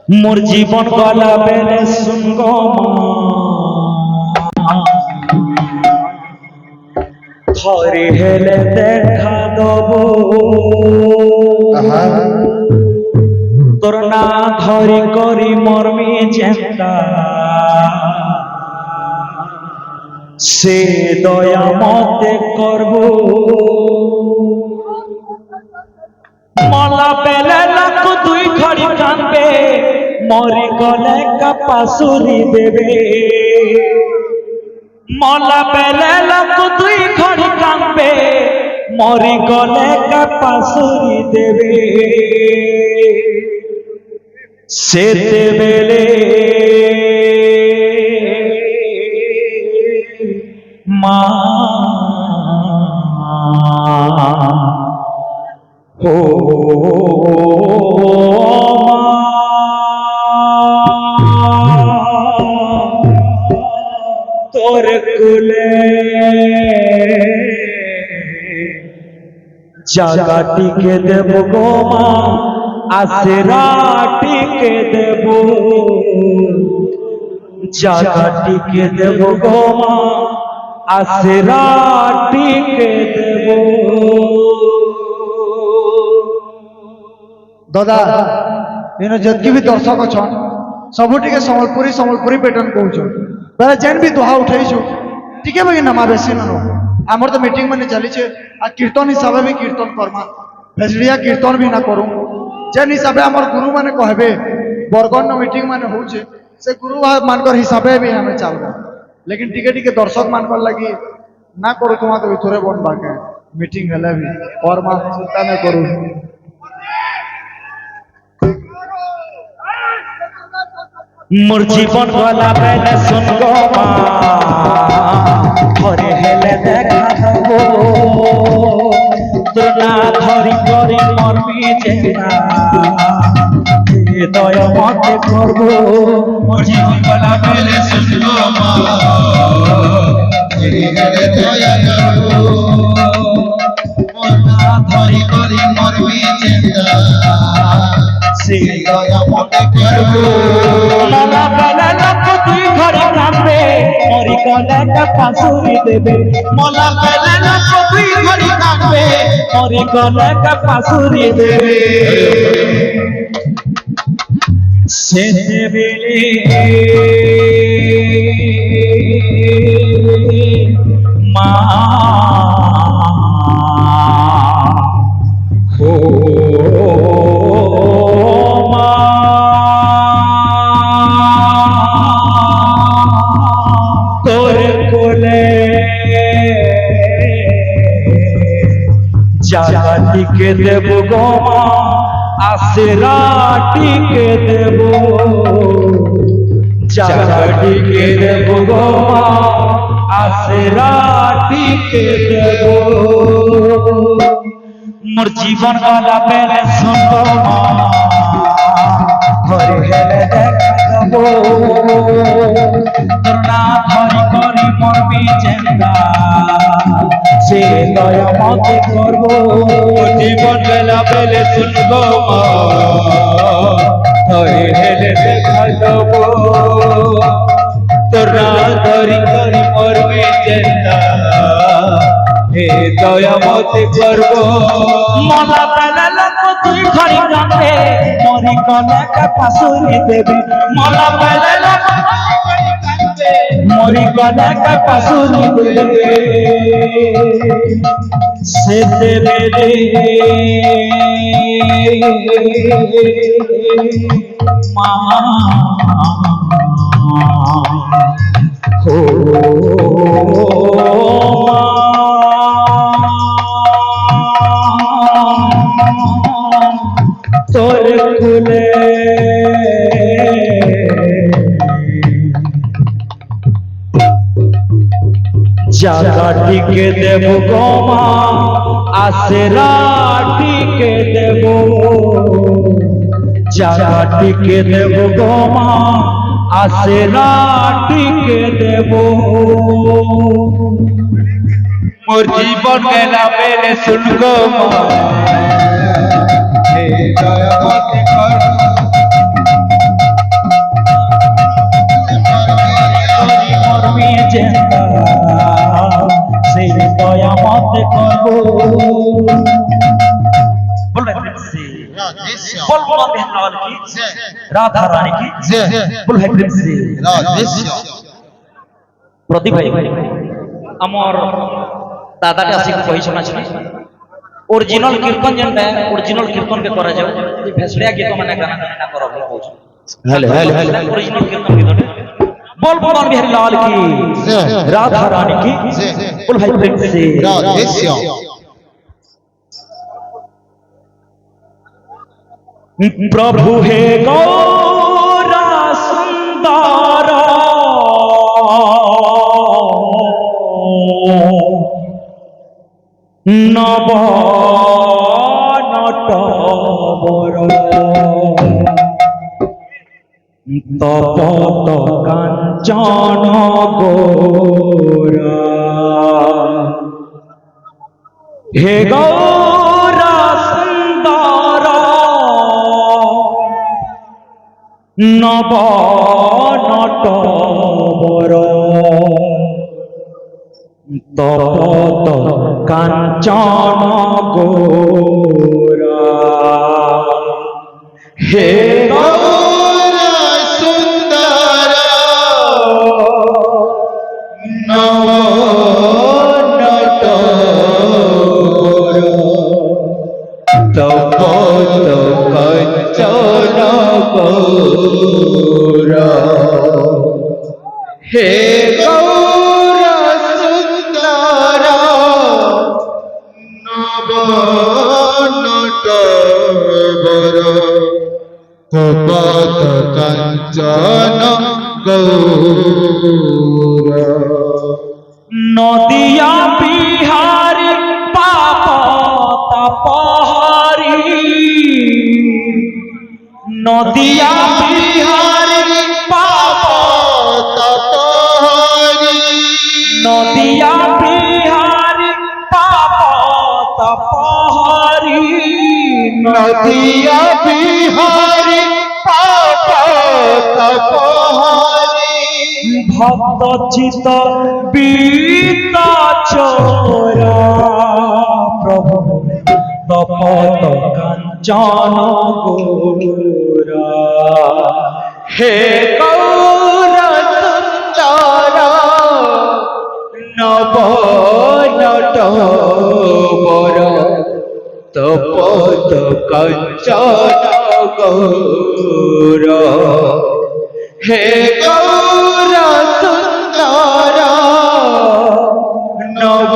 মোর জীবন গলা বেলে শুনগ ঘরে হেলে দেখা দেব তোর না ধরি করি মরমি চেষ্টা সে দয়া মতে করব মলা পেলে লাখ দুই ঘড়ি কাঁদবে মরি গলে কাপাসুরি দেবে মলা পেলে লাখ দুই ঘড়ি কাঁদবে মরি গলে কাপাসুরি দেবে সেতে বেলে মা ও তোর কুলে জাগাটিকে দেব গো মা আসরাটিকে দেব জাগাটিকে দেব গো মা আসরাটিকে দেব दादा इन जदकि भी दर्शक अच्छा सब टे सम्बलपुरी पैटर्न कहूँ बेला जेन भी दोहा उठेछु टिके बाकी नमा बेसी नो आमर तो मीटिंग मैंने चली आ कीर्तन हिसाब भी कीर्तन करमा भेजड़िया कीर्तन भी ना करूँ जेन हिसाब से आमर गुरु मैंने कहबे बरगढ़ मीटिंग मैंने हो से गुरु मानकर हिसाब भी हमें चलना लेकिन टिके टिके दर्शक मानकर लगी ना करूँ तुम तो थोड़े बन बाके मीटिंग हेले भी और माँ चिंता नहीं करूँ मोर जीवन गला बेले सुन गो मा घरे हेले देखा देबो তোর না ধরি করি মরবি চেনা দয়া মতে করব মোর জীবন গলা বেলে শুন গো মা ঘরে হেলে দয়া করব মোর না ধরি করি মরবি চেনা সে দয়া মতে করব মলা বেলা লাখ দুই ঘরে কাঁদবে মরি গলে কাপাসুরি দেবে মলা বেলা লাখ দুই ঘরে কাঁদবে মরি গলে কাপাসুরি দেবে সে দেবেলে মা ও জাগাটিকে দেব গো মা আসরাটিকে দেব জাগাটিকে দেব গো মা আসরাটিকে দেব মোর জীবন গলা বেলে শুন গো মা ঘরে হেলে দেখা দেব তোর না ধরি করি মরবি চেষ্টা সে দয়া মতে করব জীবন গলা বেলে শুন গো মা ঘরে হেলে দেখা দেব তোরা ধরি করি মরবি চেষ্টা হে দয়া মতে করব মলা বেলা লাখ দুই ঘড়ি কাঁদবে মরি গলে কাপাসুরি দেবে মলা বেলা লাখ মরি গলে কাপাসুরি দেবে সে দেবে মা ও তোর কুলে জাগাটিকে দেব গো মা আসরাটিকে দেব জাগাটিকে দেব গো মা আসরাটিকে দেব মোর জীবন গেলা বেলে শুন গো মা হে দয়া মতে করব কুমার বিহারীলাল কি জয় রাধা রানী কি জয় বল ভাই প্রেম শ্রী রাধেশ্য প্রদীপ ভাই আমার দাদাটা আসি কইছন আছে ओरिजिनल कीर्तन जेनटा ओरिजिनल कीर्तन के करा जाओ ये भेसड़िया गीत माने गाना ना करो बोल कहू हेलो हेलो ओरिजिनल कीर्तन गीत बोल कुमार बिहारीलाल की जय राधा रानी की जय बोल भाई प्रेम से राधेश्य प्रभु हे गौरा सुंदर नव नटवर तपत कांचन गोरा हे गौरा सुंदर नव नटवर तपत कांचन गोरा हे गौरा सुंदर नव नटवर तपत कंचन गौरा हे गौरा सुंदर नव नटवर तपत कंचन गौरा नदिया बिहारी पाप तपहारी नदिया बिहारी पाप तपहारी नदिया बिहारी पाप तपहारी नदिया बिहारी पाप तपहारी भक्त चित बीता चोरा प्रभु तपत कांचन गोरा हे गौरा सुंदर नव नटवर तपत कंचन गौरा हे गौरा सुंदर नव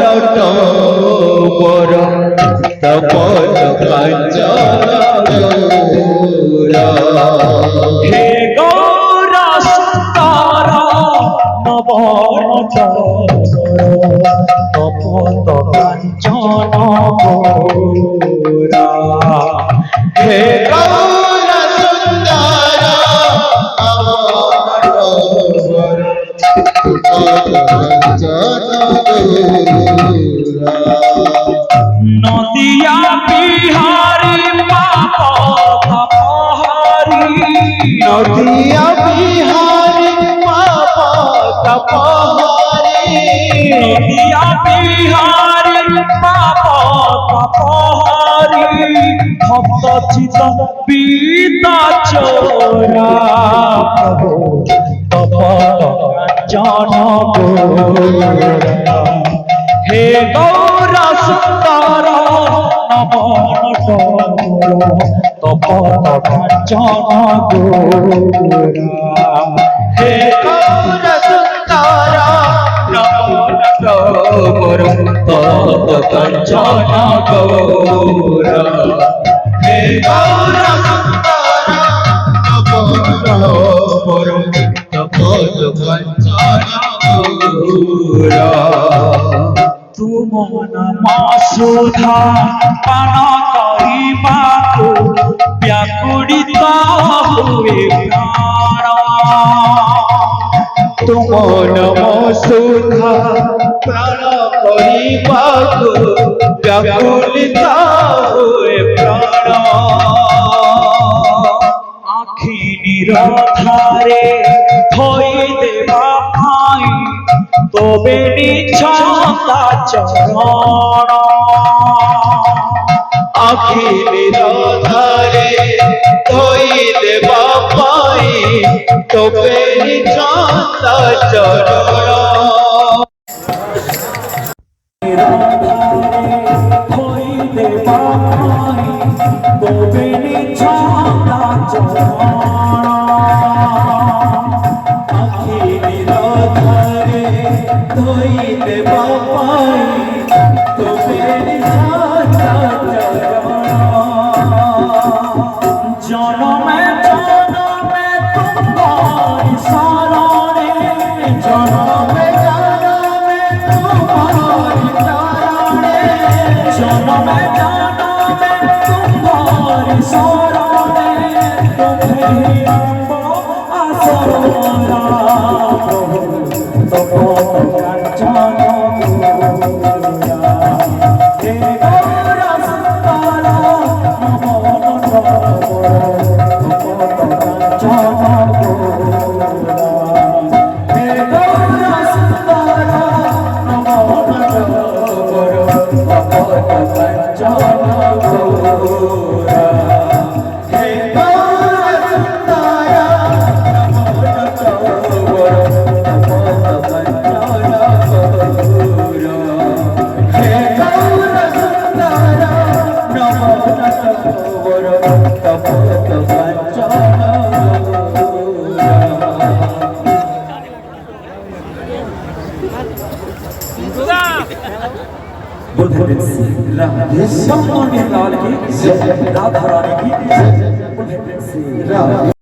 नटवर तपत कंचन गौरा हे गौरा सुंदर नव तपत कांचन गोरा हे गौरा सुंदर नव नदिया बिहारी पाप तपहारी नदिया बिहारी पाप तपहारी नदिया बिहारी पाप तपहारी भक्त चित पीता चोरा प्रभु तपत कांचन गोरा हे गौरा सुंदर नव नटवर तपत कांचन गोरा हे गौरा सुंदर नव नटवर तपत कंचन गौरा हे गौरा सुंदर नव नटवर तपत कंचन गौरा तुम नमा सुधा पान करिबाकु व्याकुलित हुए प्राण तुम नम सुधा प्राण करिबाकु व्याकुलित हुए प्राण आखि निरधारे धोई देवा भाई तबे निछंदा चरण আখি নিরধারে ধই দেবা পাই তোবে চন্দা চরণ জনমে জনমে তোমার শরণে জনমে জনমে তোমার শরণে জনমে জনমে তোমার শরণে তুমি অম্ব আসরা প্রভু তপ কাঞ্চন बुलबुल सिंह राधे श्याम लाल की राधा रानी की बुलबुल सिंह